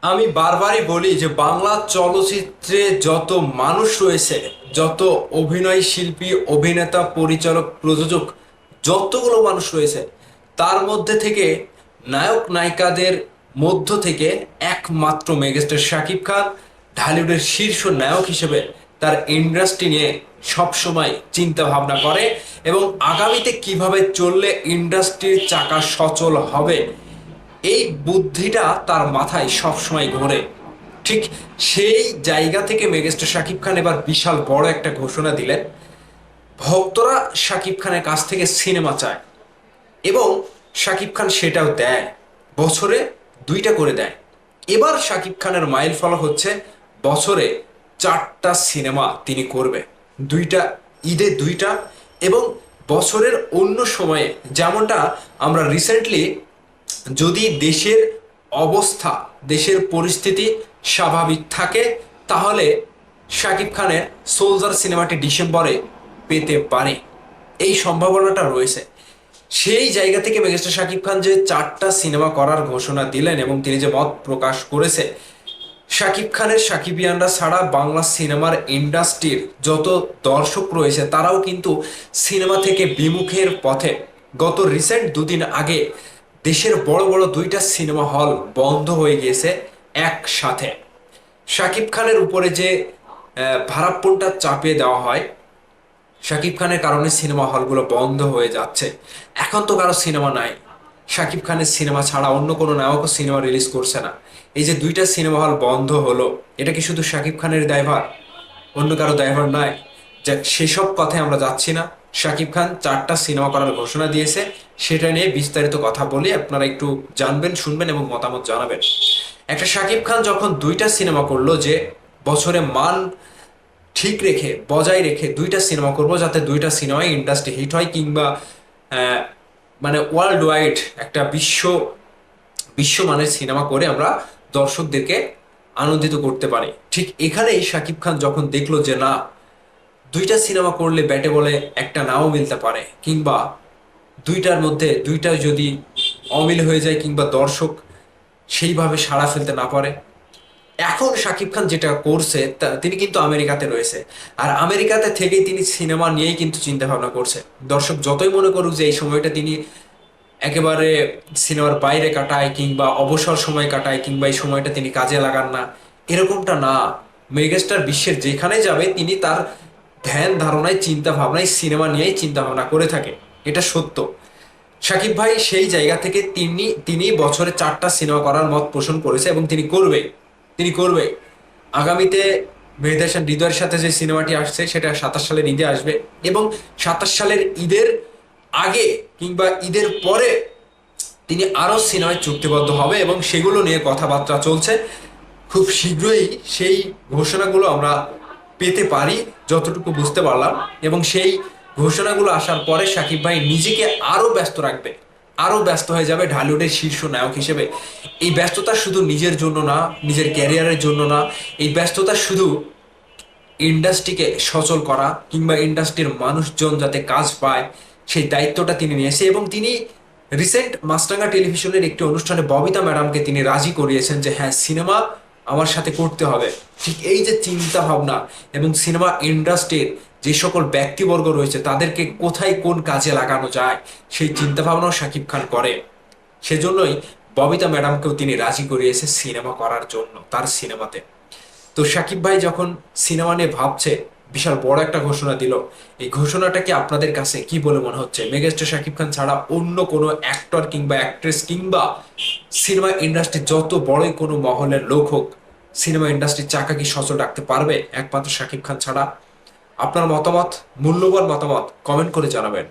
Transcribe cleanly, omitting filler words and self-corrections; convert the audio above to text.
আমি বারবারই বলি যে বাংলা চলচ্চিত্রে যত মানুষ রয়েছে, যত অভিনয় শিল্পী, অভিনেতা, পরিচালক, প্রযোজক, যতগুলো মানুষ রয়েছে, তার মধ্যে থেকে নায়ক নায়িকাদের মধ্য থেকে একমাত্র মেগাস্টার শাকিব খান ঢালিউডের শীর্ষ নায়ক হিসেবে তার ইন্ডাস্ট্রি নিয়ে সবসময় চিন্তা ভাবনা করে এবং আগামীতে কিভাবে চললে ইন্ডাস্ট্রির চাকা সচল হবে এই বুদ্ধিটা তার মাথায় সবসময় ঘোরে। ঠিক সেই জায়গা থেকে মেগাস্টার শাকিব খান এবার বিশাল বড় একটা ঘোষণা দিলেন। ভক্তরা শাকিব খানের কাছ থেকে সিনেমা চায় এবং শাকিব খান সেটাও দেয়, বছরে দুইটা করে দেয়। এবার শাকিব খানের মাইল ফলক হচ্ছে বছরে 4টা সিনেমা তিনি করবে, দুইটা ঈদে দুইটা, এবং বছরের অন্য সময়ে যেমনটা আমরা রিসেন্টলি, যদি দেশের অবস্থা, দেশের পরিস্থিতি স্বাভাবিক থাকে, তাহলে শাকিব খানের সোলজার সিনেমাটি ডিসেম্বরে পেতে পারে, এই সম্ভাবনাটা রয়েছে। সেই জায়গা থেকে মেগাস্টার শাকিব খান যে 4টা সিনেমা করার ঘোষণা দিলেন এবং তিনি যে মত প্রকাশ করেছে, শাকিব খানের সাকিবিয়ানরা ছাড়া বাংলা সিনেমার ইন্ডাস্ট্রির যত দর্শক রয়েছে তারাও কিন্তু সিনেমা থেকে বিমুখের পথে। গত রিসেন্ট দুদিন আগে দেশের বড় বড় দুইটা সিনেমা হল বন্ধ হয়ে গিয়েছে একসাথে। শাকিব খানের উপরে যে ভাড়াপনটা চাপিয়ে দেওয়া হয়, শাকিব খানের কারণে সিনেমা হলগুলো বন্ধ হয়ে যাচ্ছে। এখন তো কারো সিনেমা নাই, শাকিব খানের সিনেমা ছাড়া অন্য কোনো নায়কও সিনেমা রিলিজ করছে না। এই যে দুইটা সিনেমা হল বন্ধ হলো, এটা কি শুধু শাকিব খানের দায়ভার? অন্য কারো দায়ভার নাই? যাক, সেসব কথায় আমরা যাচ্ছি না। শাকিব খান 4টা সিনেমা করার ঘোষণা দিয়েছে, সেটা নিয়ে বিস্তারিত কথা বলি, আপনারা একটু জানবেন, শুনবেন এবং মতামত জানাবেন। একটা শাকিব খান যখন দুইটা সিনেমা করলো যে বছরে মান ঠিক রেখে, বজায় রেখে দুইটা সিনেমা করব, যাতে দুইটা সিনেমায় ইন্ডাস্ট্রি হিট হয়, কিংবা আহ, মানে ওয়ার্ল্ড ওয়াইড একটা বিশ্বমানের সিনেমা করে আমরা দর্শকদেরকে আনন্দিত করতে পারি। ঠিক এখানেই শাকিব খান যখন দেখলো যে না, দুইটা সিনেমা করলে ব্যাটে বলে একটা নাও মিলতে পারে, কিংবা দুইটার মধ্যে দুইটা যদি অমিল হয়ে যায় কিংবা দর্শক সেইভাবে সাড়া ফেলতে না পারে, এখন শাকিব খান যেটা করছে তিনি কিন্তু আমেরিকাতে রয়েছে। আর আমেরিকাতে থেকেই তিনি সিনেমা নিয়েই কিন্তু চিন্তা ভাবনা করছে। দর্শক যতই মনে করুক যে এই সময়টা তিনি একেবারে সিনেমার বাইরে কাটায় কিংবা অবসর সময় কাটায় কিংবা এই সময়টা তিনি কাজে লাগান না, এরকমটা না। মেগাস্টার বিশ্বের যেখানে যাবে তিনি তার ধ্যান ধারণায়, চিন্তা ভাবনায় সিনেমা নিয়েই চিন্তা ভাবনা করে থাকে, এটা সত্য। শাকিব ভাই সেই জায়গা থেকে তিনি তিনি বছরে 4টা সিনেমা করার মত পোষণ করেছে এবং তিনি করবে। আগামীতে মেহেদী হাসান হৃদয়ের সাথে যে সিনেমাটি আসছে সেটা 27 সালের ঈদে আসবে, এবং 27 সালের ঈদের আগে কিংবা ঈদের পরে তিনি আরো সিনেমায় চুক্তিবদ্ধ হবে এবং সেগুলো নিয়ে কথাবার্তা চলছে। খুব শীঘ্রই সেই ঘোষণাগুলো আমরা পেতে পারি যতটুকু বুঝতে পারলাম, এবং সেই ঘোষণাগুলো আসার পরে সাকিব ভাই নিজেকে আরো ব্যস্ত রাখবে, আরো ব্যস্ত হয়ে যাবে ঢালিউডের শীর্ষ নায়ক হিসেবে। এই ব্যস্ততা শুধু নিজের জন্য না, নিজের ক্যারিয়ারের জন্য না, এই ব্যস্ততা শুধু ইন্ডাস্ট্রিকে সচল করা কিংবা ইন্ডাস্ট্রির মানুষজন যাতে কাজ পায় সেই দায়িত্বটা তিনি নিয়েছে। এবং তিনি রিসেন্ট মাছরাঙা টেলিভিশনের একটি অনুষ্ঠানে ববিতা ম্যাডামকে তিনি রাজি করিয়েছেন যে হ্যাঁ, সিনেমা আমার সাথে করতে হবে। ঠিক এই যে চিন্তা ভাবনা এবং সিনেমা ইন্ডাস্ট্রির যে সকল ব্যক্তিবর্গ রয়েছে তাদেরকে কোথায় কোন কাজে লাগানো যায় সেই চিন্তা ভাবনাও শাকিব খান করে। সেজন্যই ববিতা ম্যাডামকেও তিনি রাজি করিয়েছে সিনেমা করার জন্য তার সিনেমাতে। তো শাকিব ভাই যখন সিনেমা নিয়ে ভাবছে, বিশাল বড় একটা ঘোষণা দিল। এই ঘোষণাটা কি আপনাদের কাছে কি বলে মনে হচ্ছে? মেগাস্টার শাকিব খান ছাড়া অন্য কোনো অ্যাক্টর কিংবা অ্যাক্ট্রেস কিংবা সিনেমা ইন্ডাস্ট্রির যত বড়ই কোনো মহলের লোক হোক, সিনেমা ইন্ডাস্ট্রির চাকা কি সচল রাখতে পারবে একমাত্র শাকিব খান ছাড়া? আপনার মতামত, মূল্যবান মতামত কমেন্ট করে জানাবেন।